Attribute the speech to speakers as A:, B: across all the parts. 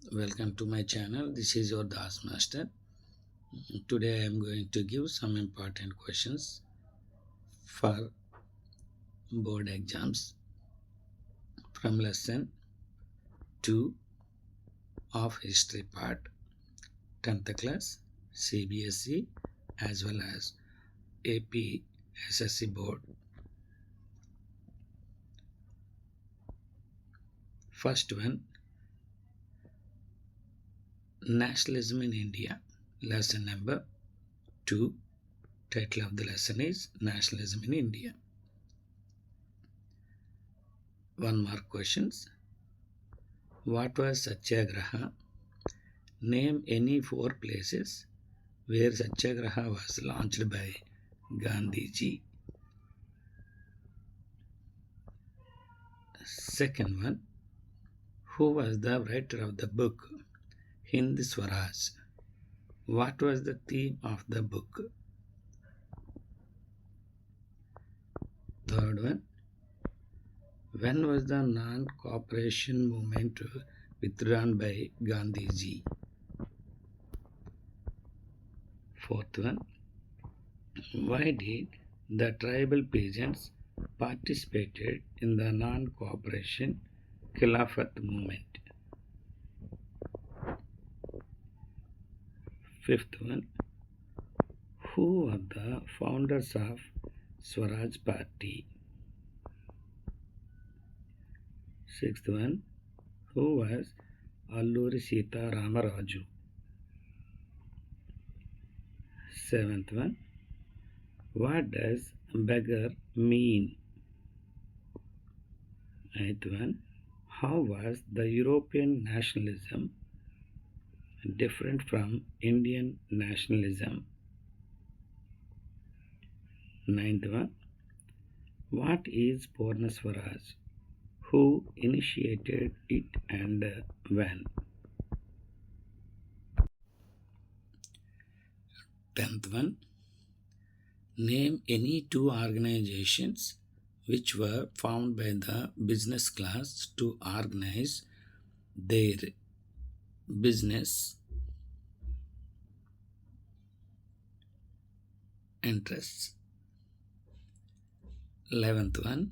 A: Welcome to my channel. This is your Das Master. Today I am going to give some important questions for board exams from lesson 2 of history part, 10th class, CBSE as well as AP SSC board. First one, nationalism in India, lesson number 2. Title of the lesson is Nationalism in India. One more questions. What was Satyagraha? Name any 4 places where Satyagraha was launched by Gandhiji. Second one, who was the writer of the book Hind Swaraj? What was the theme of the book? Third one, when was the non-cooperation movement withdrawn by Gandhiji? Fourth one, why did the tribal peasants participated in the non-cooperation Khilafat movement? Fifth one, who were the founders of Swaraj Party? Sixth one, who was Alluri Sita Ramaraju? Seventh one, what does beggar mean? Eighth one, how was the European nationalism different from Indian nationalism? Ninth one, what is Purna Swaraj? Who initiated it and when? 10th one, name any 2 organizations which were formed by the business class to organize their business interests. 11th one,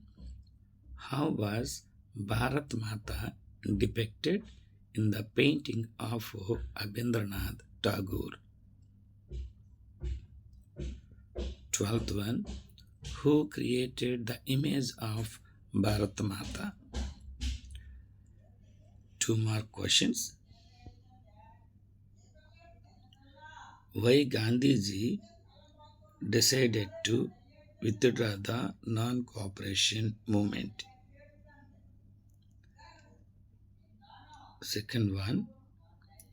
A: how was Bharat Mata depicted in the painting of Abhindranath Tagore? 12th one, who created the image of Bharat Mata? 2 more questions. Why Gandhiji decided to withdraw the non-cooperation movement? Second one,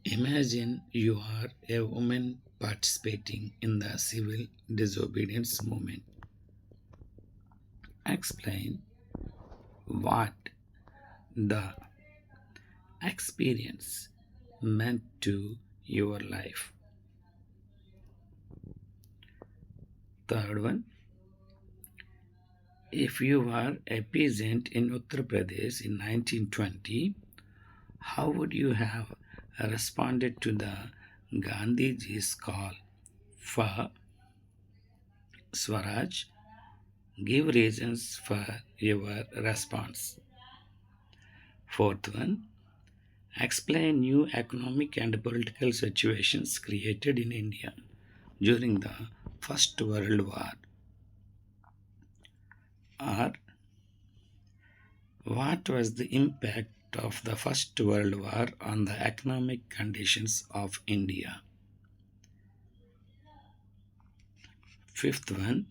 A: imagine you are a woman participating in the civil disobedience movement. Explain what the experience meant to your life. Third one, if you were a peasant in Uttar Pradesh in 1920, how would you have responded to the Gandhiji's call for Swaraj? Give reasons for your response. Fourth one, explain new economic and political situations created in India during the First World War. Or, what was the impact of the First World War on the economic conditions of India? Fifth one,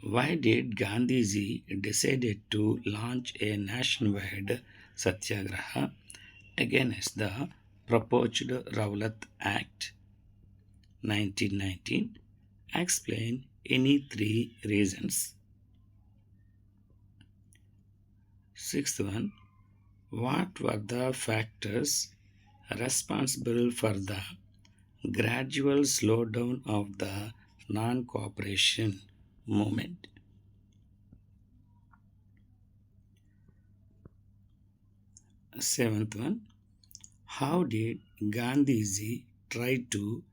A: why did Gandhiji decided to launch a nationwide satyagraha against the proposed Rowlatt Act 1919? Explain any 3 reasons. Sixth one, what were the factors responsible for the gradual slowdown of the non-cooperation movement? Seventh one, How did Gandhiji try to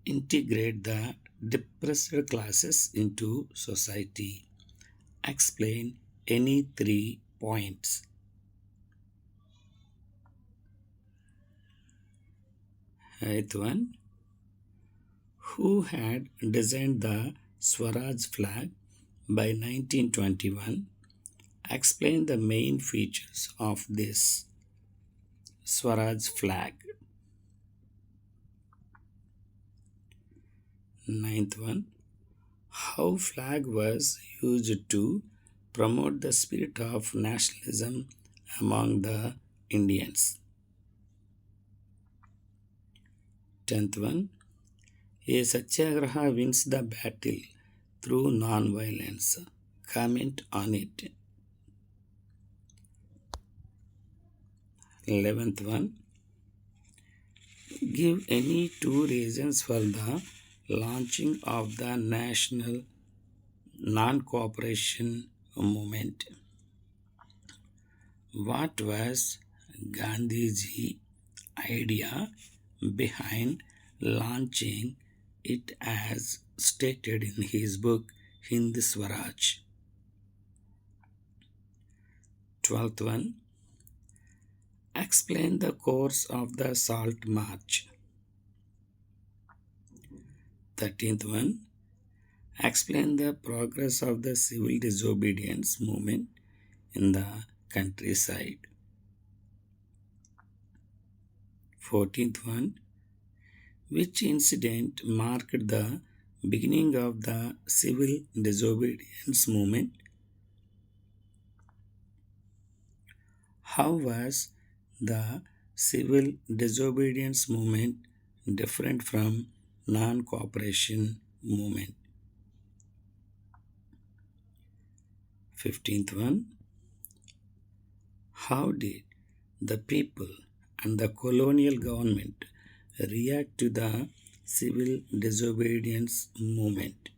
A: integrate the depressed classes into society? Explain any 3 points. Eighth one. Who had designed the Swaraj flag by 1921? Explain the main features of this Swaraj flag. Ninth one. How flag was used to promote the spirit of nationalism among the Indians. 10th one. A Satyagraha wins the battle through non-violence. Comment on it. 11th one. Give any 2 reasons for the launching of the national non-cooperation movement. What was Gandhiji's idea behind launching it as stated in his book Hind Swaraj? 12th one. Explain the course of the Salt March. 13th one. Explain the progress of the civil disobedience movement in the countryside. 14th one. Which incident marked the beginning of the civil disobedience movement? How was the civil disobedience movement different from non-cooperation movement? 15th one. How did the people and the colonial government react to the civil disobedience movement?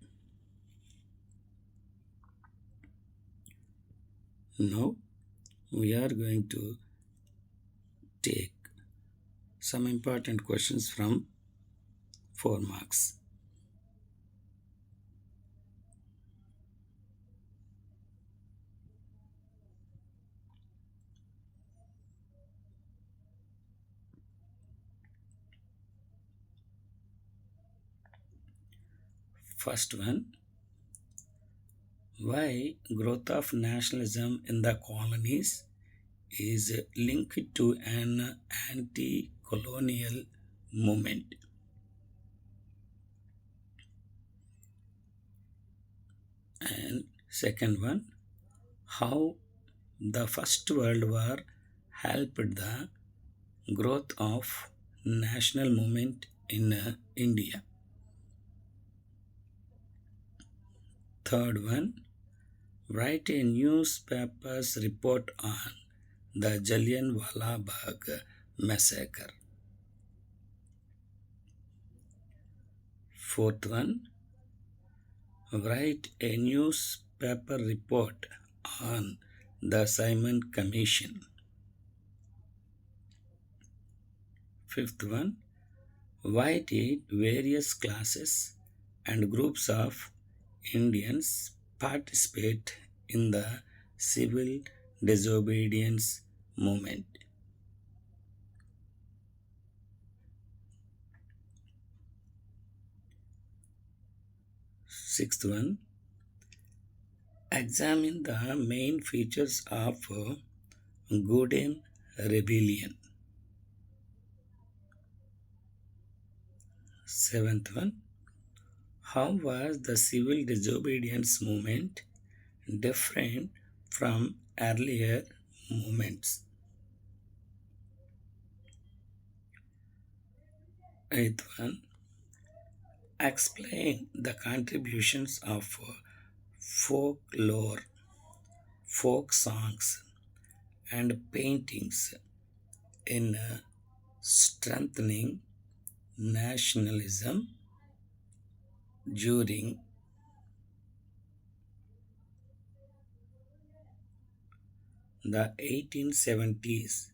A: Now we are going to take some important questions from 4 marks. First one. Why growth of nationalism in the colonies is linked to an anti-colonial movement? And second one, how the First World War helped the growth of national movement in India? Third one, write a newspaper's report on the Jallianwala Bagh massacre. Fourth one, write a newspaper report on the Simon Commission. Fifth one, why did various classes and groups of Indians participate in the civil disobedience movement? Sixth one, examine the main features of Goodem Rebellion. Seventh one, how was the civil disobedience movement different from earlier movements? Eighth one, explain the contributions of folklore, folk songs, and paintings in strengthening nationalism during the 1870s.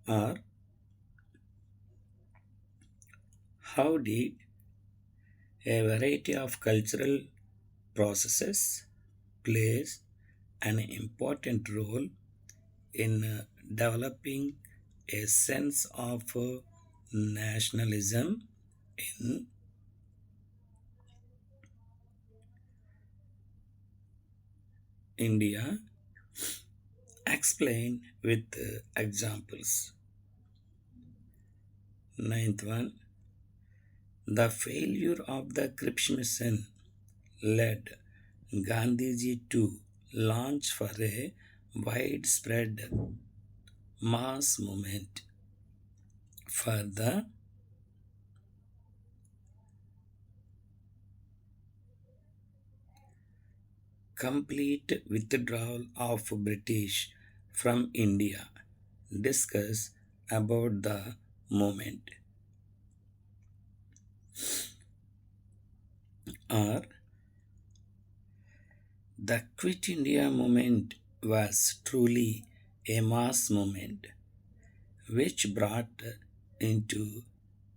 A: Or how did a variety of cultural processes plays an important role in developing a sense of nationalism in India. Explain with examples. Ninth one, the failure of the Krips mission led Gandhiji to launch for a widespread mass movement for the complete withdrawal of British from India. Discuss about the movement. Or the Quit India movement was truly a mass movement which brought into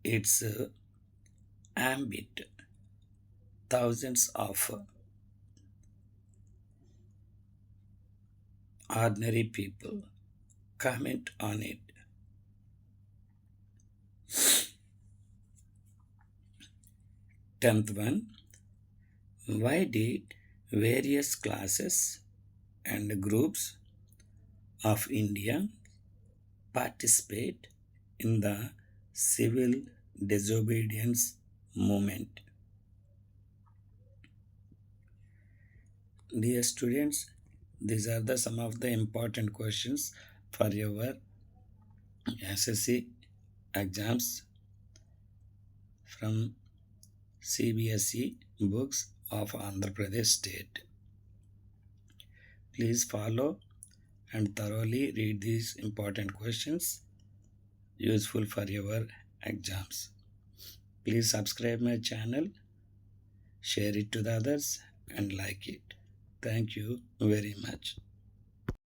A: its ambit thousands of ordinary people. Comment on it. 10th one, why did various classes and groups of India participate in the civil disobedience movement? Dear students, these are the some of the important questions for your SSC exams from CBSE books of Andhra Pradesh state. Please follow and thoroughly read these important questions useful for your exams. Please subscribe my channel, share it to the others and like it. Thank you very much.